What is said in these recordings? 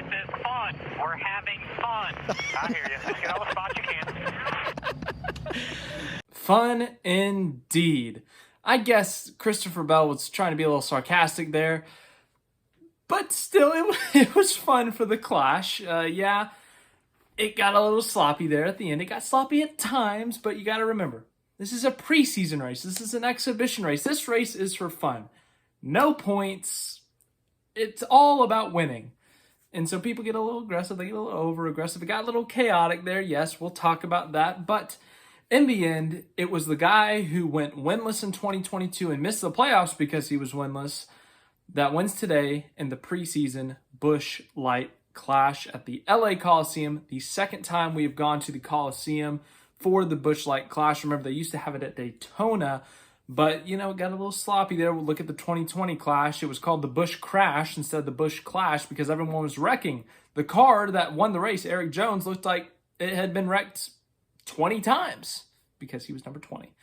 This is fun. We're having fun. I hear you. Just get all the spots you can. Fun indeed. I guess Christopher Bell was trying to be a little sarcastic there, but still, it was fun for the Clash. Yeah, it got a little sloppy there at the end. It got sloppy at times, but you got to remember, this is a preseason race. This is an exhibition race. This race is for fun. No points. It's all about winning. And so people get a little aggressive. They get a little over-aggressive. It got a little chaotic there. Yes, we'll talk about that. But in the end, it was the guy who went winless in 2022 and missed the playoffs because he was winless that wins today in the preseason Busch Light Clash at the LA Coliseum. The second time we have gone to the Coliseum for the Busch Light Clash. Remember, they used to have it at Daytona, but, it got a little sloppy there. We'll look at the 2020 Clash. It was called the Busch Crash instead of the Busch Clash because everyone was wrecking. The car that won the race, Eric Jones, looked like it had been wrecked 20 times because he was number 20.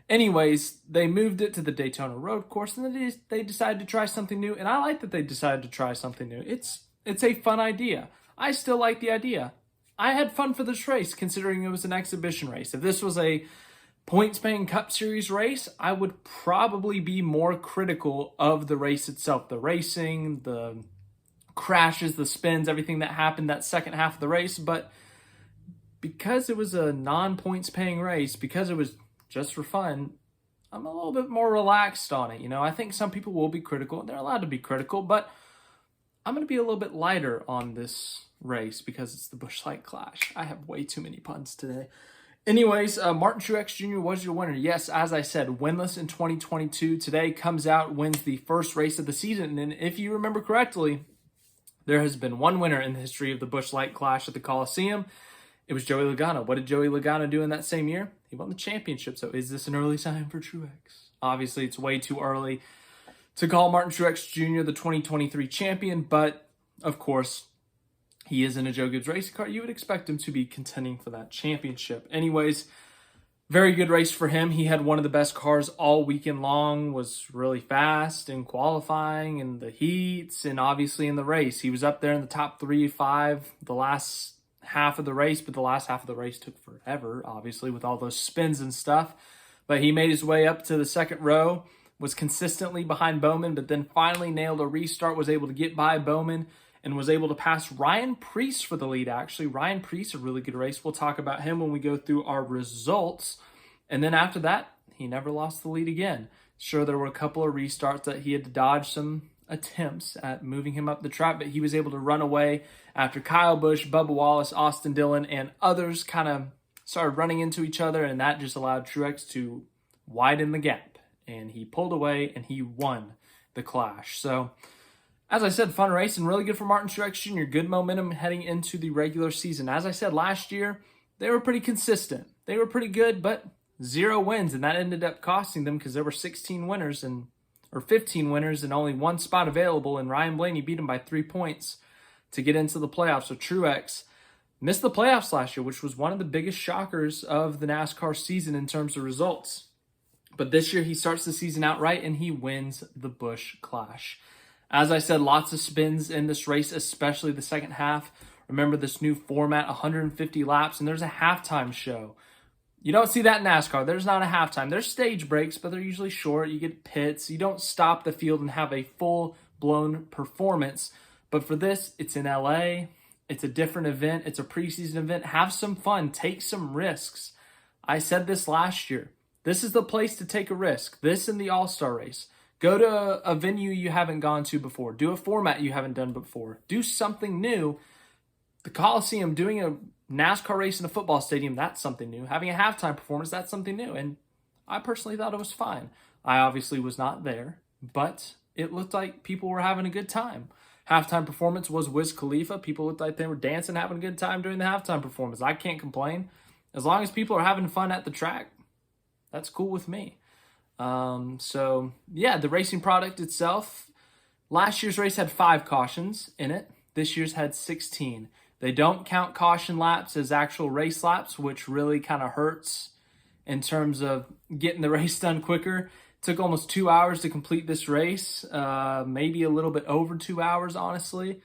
Anyways, they moved it to the Daytona Road Course, and then they decided to try something new, and I like that they decided to try something new. It's a fun idea. I still like the idea. I had fun for this race, considering it was an exhibition race. If this was a points-paying Cup Series race, I would probably be more critical of the race itself. The racing, the crashes, the spins, everything that happened that second half of the race, but because it was a non-points paying race, because it was just for fun, I'm a little bit more relaxed on it. I think some people will be critical, and they're allowed to be critical, but I'm going to be a little bit lighter on this race because it's the Busch Light Clash. I have way too many puns today. Anyways, Martin Truex Jr. was your winner. Yes, as I said, winless in 2022. Today comes out, wins the first race of the season, and if you remember correctly, there has been one winner in the history of the Busch Light Clash at the Coliseum. It was Joey Logano. What did Joey Logano do in that same year? He won the championship. So is this an early sign for Truex? Obviously, it's way too early to call Martin Truex Jr. the 2023 champion, but of course, he is in a Joe Gibbs racing car. You would expect him to be contending for that championship. Anyways, very good race for him. He had one of the best cars all weekend long, was really fast in qualifying and the heats and obviously in the race. He was up there in the top 3, 5 the last half of the race, but the last half of the race took forever, obviously, with all those spins and stuff. But he made his way up to the second row, was consistently behind Bowman, but then finally nailed a restart, was able to get by Bowman, and was able to pass Ryan Preece for the lead, actually. Ryan Preece, a really good race. We'll talk about him when we go through our results. And then after that, he never lost the lead again. Sure, there were a couple of restarts that he had to dodge some attempts at moving him up the track, but he was able to run away after Kyle Busch, Bubba Wallace, Austin Dillon, and others kind of started running into each other, and that just allowed Truex to widen the gap. And he pulled away, and he won the Clash. So, as I said, fun race and really good for Martin Truex Jr. Good momentum heading into the regular season. As I said, last year, they were pretty consistent. They were pretty good, but 0 wins, and that ended up costing them because there were 15 winners and only one spot available, and Ryan Blaney beat him by 3 points to get into the playoffs. So Truex missed the playoffs last year, which was one of the biggest shockers of the NASCAR season in terms of results. But this year, he starts the season out right, and he wins the Busch Clash. As I said, lots of spins in this race, especially the second half. Remember this new format, 150 laps, and there's a halftime show. You don't see that in NASCAR. There's not a halftime. There's stage breaks, but they're usually short. You get pits. You don't stop the field and have a full-blown performance. But for this, it's in LA. It's a different event. It's a preseason event. Have some fun. Take some risks. I said this last year. This is the place to take a risk. This and the All-Star race. Go to a venue you haven't gone to before. Do a format you haven't done before. Do something new. The Coliseum, doing a NASCAR race in a football stadium, that's something new. Having a halftime performance, that's something new. And I personally thought it was fine. I obviously was not there, but it looked like people were having a good time. Halftime performance was Wiz Khalifa. People looked like they were dancing, having a good time during the halftime performance. I can't complain. As long as people are having fun at the track, that's cool with me. So, yeah, the racing product itself, last year's race had 5 cautions in it. This year's had 16. They don't count caution laps as actual race laps, which really kind of hurts in terms of getting the race done quicker. It took almost 2 hours to complete this race, maybe a little bit over 2 hours, honestly.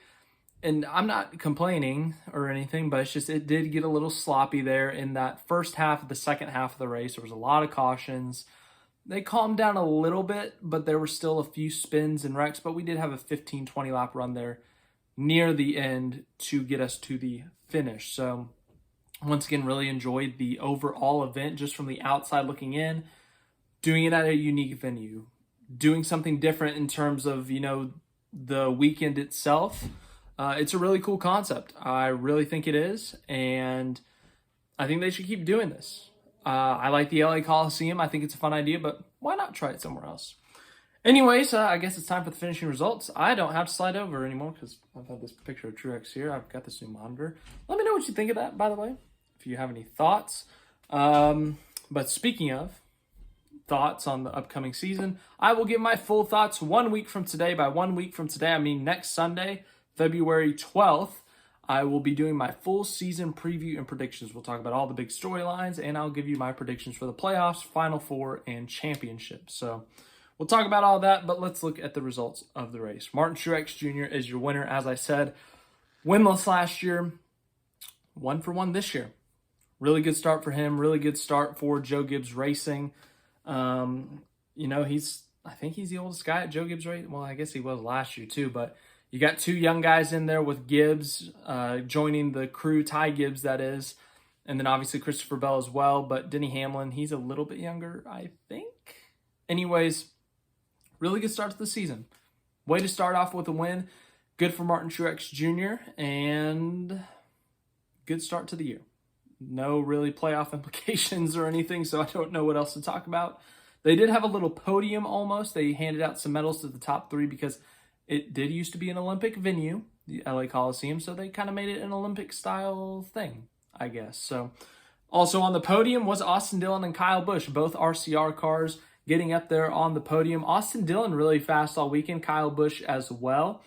and I'm not complaining or anything, but it's just it did get a little sloppy there in that first half of the second half of the race. There was a lot of cautions. They calmed down a little bit, but there were still a few spins and wrecks, but we did have a 15-20 lap run there near the end to get us to the finish. So once again, really enjoyed the overall event just from the outside looking in, doing it at a unique venue, doing something different in terms of, the weekend itself. It's a really cool concept. I really think it is, and I think they should keep doing this. I like the LA Coliseum. I think it's a fun idea, but why not try it somewhere else? Anyways, I guess it's time for the finishing results. I don't have to slide over anymore because I've had this picture of Truex here. I've got this new monitor. Let me know what you think of that, by the way, if you have any thoughts. But speaking of thoughts on the upcoming season, I will give my full thoughts 1 week from today. By 1 week from today, I mean next Sunday, February 12th. I will be doing my full season preview and predictions. We'll talk about all the big storylines, and I'll give you my predictions for the playoffs, Final Four, and championship. So we'll talk about all that, but let's look at the results of the race. Martin Truex Jr. is your winner, as I said. Winless last year, 1 for 1 this year. Really good start for him. Really good start for Joe Gibbs Racing. I think he's the oldest guy at Joe Gibbs Racing. Well, I guess he was last year too, but you got 2 young guys in there with Gibbs joining the crew, Ty Gibbs, that is. And then obviously Christopher Bell as well. But Denny Hamlin, he's a little bit younger, I think. Anyways, really good start to the season. Way to start off with a win. Good for Martin Truex Jr. And good start to the year. No really playoff implications or anything, so I don't know what else to talk about. They did have a little podium almost. They handed out some medals to the top 3 because it did used to be an Olympic venue, the LA Coliseum, so they kind of made it an Olympic-style thing, I guess. So, also on the podium was Austin Dillon and Kyle Busch, both RCR cars getting up there on the podium. Austin Dillon really fast all weekend, Kyle Busch as well.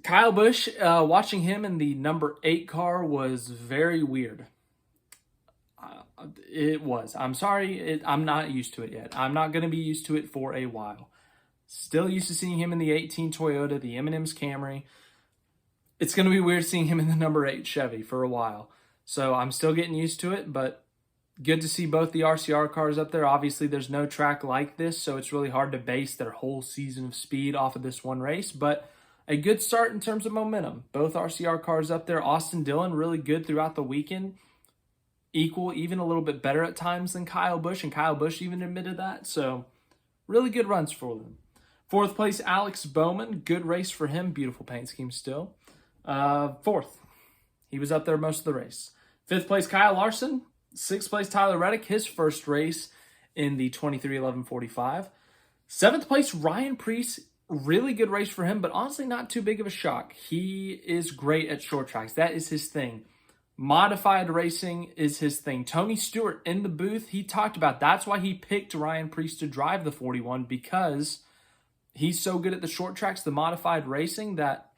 Kyle Busch, watching him in the number 8 car was very weird. It was. I'm sorry, I'm not used to it yet. I'm not going to be used to it for a while. Still used to seeing him in the 18 Toyota, the M&M's Camry. It's going to be weird seeing him in the number 8 Chevy for a while. So I'm still getting used to it, but good to see both the RCR cars up there. Obviously, there's no track like this, so it's really hard to base their whole season of speed off of this one race. But a good start in terms of momentum. Both RCR cars up there. Austin Dillon, really good throughout the weekend. Equal, even a little bit better at times than Kyle Busch, and Kyle Busch even admitted that. So really good runs for them. 4th place, Alex Bowman. Good race for him. Beautiful paint scheme still. 4th. He was up there most of the race. 5th place, Kyle Larson. 6th place, Tyler Reddick. His first race in the 23-11-45. 7th place, Ryan Preece. Really good race for him, but honestly not too big of a shock. He is great at short tracks. That is his thing. Modified racing is his thing. Tony Stewart in the booth, he talked about that's why he picked Ryan Preece to drive the 41, because he's so good at the short tracks, the modified racing, that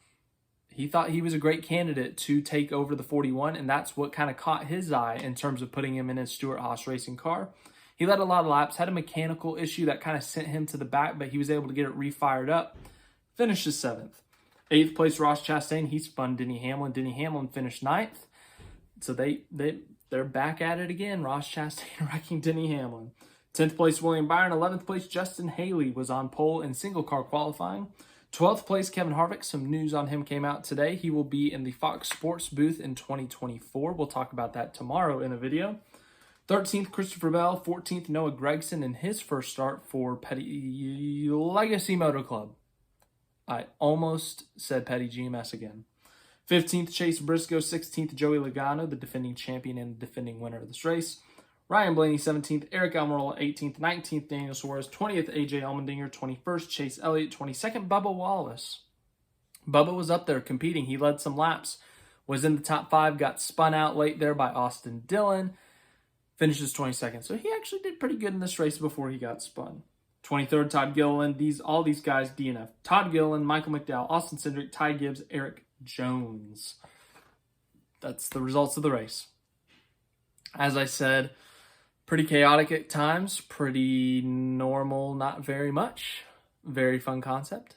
he thought he was a great candidate to take over the 41, and that's what kind of caught his eye in terms of putting him in his Stewart-Haas racing car. He led a lot of laps, had a mechanical issue that kind of sent him to the back, but he was able to get it refired up. Finishes 7th. 8th place, Ross Chastain. He spun Denny Hamlin. Denny Hamlin finished 9th. So they're back at it again. Ross Chastain wrecking Denny Hamlin. 10th place, William Byron. 11th place, Justin Haley was on pole in single car qualifying. 12th place, Kevin Harvick. Some news on him came out today. He will be in the Fox Sports booth in 2024. We'll talk about that tomorrow in a video. 13th, Christopher Bell. 14th, Noah Gragson in his first start for Petty Legacy Motor Club. I almost said Petty GMS again. 15th, Chase Briscoe. 16th, Joey Logano, the defending champion and defending winner of this race. Ryan Blaney, 17th. Eric Almirola, 18th. 19th, Daniel Suarez. 20th, AJ Allmendinger. 21st, Chase Elliott. 22nd, Bubba Wallace. Bubba was up there competing. He led some laps. Was in the top 5. Got spun out late there by Austin Dillon. Finishes 22nd. So he actually did pretty good in this race before he got spun. 23rd, Todd Gilliland. All these guys, DNF. Todd Gilliland, Michael McDowell, Austin Cindric, Ty Gibbs, Eric Jones. That's the results of the race. As I said, pretty chaotic at times, pretty normal, not very much. Very fun concept.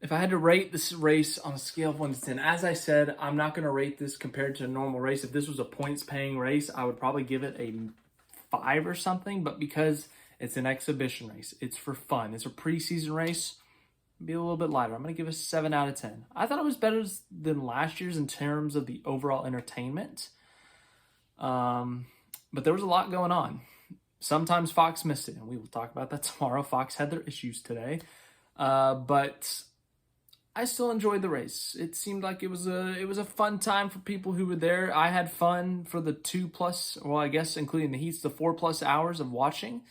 If I had to rate this race on a scale of 1 to 10, as I said, I'm not going to rate this compared to a normal race. If this was a points-paying race, I would probably give it a 5 or something. But because it's an exhibition race, it's for fun, it's a preseason race, be a little bit lighter. I'm going to give it a 7 out of 10. I thought it was better than last year's in terms of the overall entertainment. But there was a lot going on. Sometimes Fox missed it, and we will talk about that tomorrow. Fox had their issues today. But I still enjoyed the race. It seemed like it was a fun time for people who were there. I had fun for the 2+, well, I guess including the heats, the 4+ hours of watching.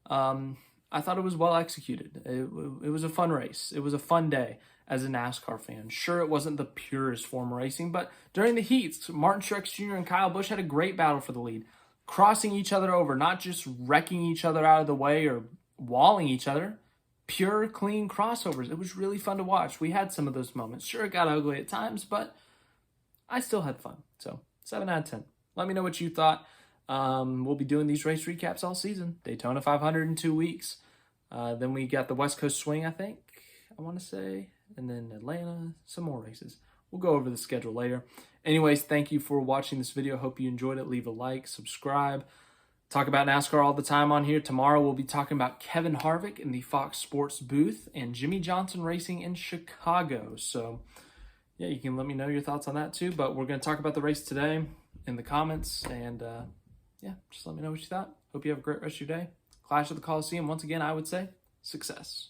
I thought it was well executed. It was a fun race. It was a fun day as a NASCAR fan. Sure, it wasn't the purest form of racing, but during the heats, Martin Truex Jr. and Kyle Busch had a great battle for the lead, crossing each other over, not just wrecking each other out of the way or walling each other. Pure, clean crossovers. It was really fun to watch. We had some of those moments. Sure, it got ugly at times, but I still had fun. So, 7 out of 10. Let me know what you thought. We'll be doing these race recaps all season. Daytona 500 in 2 weeks. Then we got the West Coast Swing, I think, I want to say. And then Atlanta, some more races. We'll go over the schedule later. Anyways, thank you for watching this video. Hope you enjoyed it. Leave a like, subscribe. Talk about NASCAR all the time on here. Tomorrow we'll be talking about Kevin Harvick in the Fox Sports booth and Jimmy Johnson Racing in Chicago. So, yeah, you can let me know your thoughts on that too. But we're going to talk about the race today in the comments. And, yeah, just let me know what you thought. Hope you have a great rest of your day. Clash of the Coliseum, once again, I would say success.